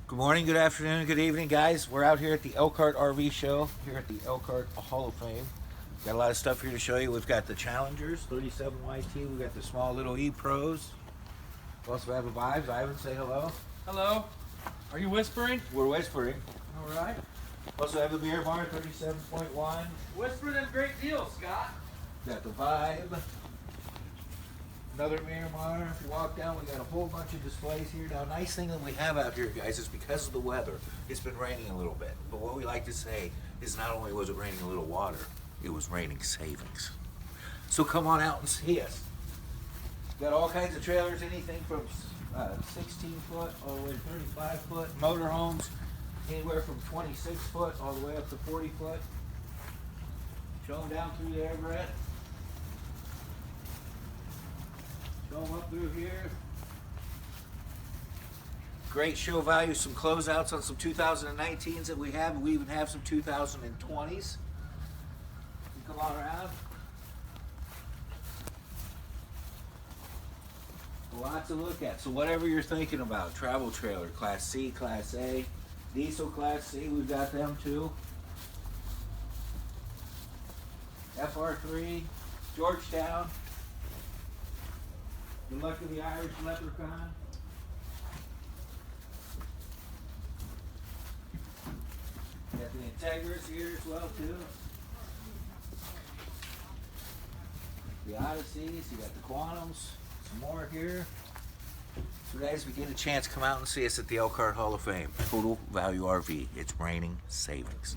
Good morning, good afternoon, good evening, guys. We're out here at the Elkhart RV show, here at the Elkhart Hall of Fame. Got a lot of stuff here to show you. We've got the Challengers, 37YT. We've got the small little E-Pros. We also have the Vibes. Ivan, say hello. Hello. Are you whispering? We're whispering. All right. Also have the Beer Bar, 37.1. Whispering them great deals, Scott. Got the Vibe. Another Miramar. If you walk down, we got a whole bunch of displays here. Now, nice thing that we have out here, guys, is because of the weather, it's been raining a little bit. But what we like to say is not only was it raining a little water, it was raining savings. So come on out and see us. Got all kinds of trailers, anything from 16 foot all the way to 35 foot. Motorhomes, anywhere from 26 foot all the way up to 40 foot. Show them down through there, Brett. Show them up through here. Great show value, some closeouts on some 2019s that we have. We even have some 2020s. You come on around. Lots to look at. So whatever you're thinking about, travel trailer, Class C, Class A, diesel Class C, we've got them too. FR3, Georgetown. The Luck of the Irish Leprechaun. Got the Integris here as well too. The Odysseys, you got the Quantums, some more here. So guys, if you get a chance, come out and see us at the Elkhart Hall of Fame. Total Value RV. It's raining savings.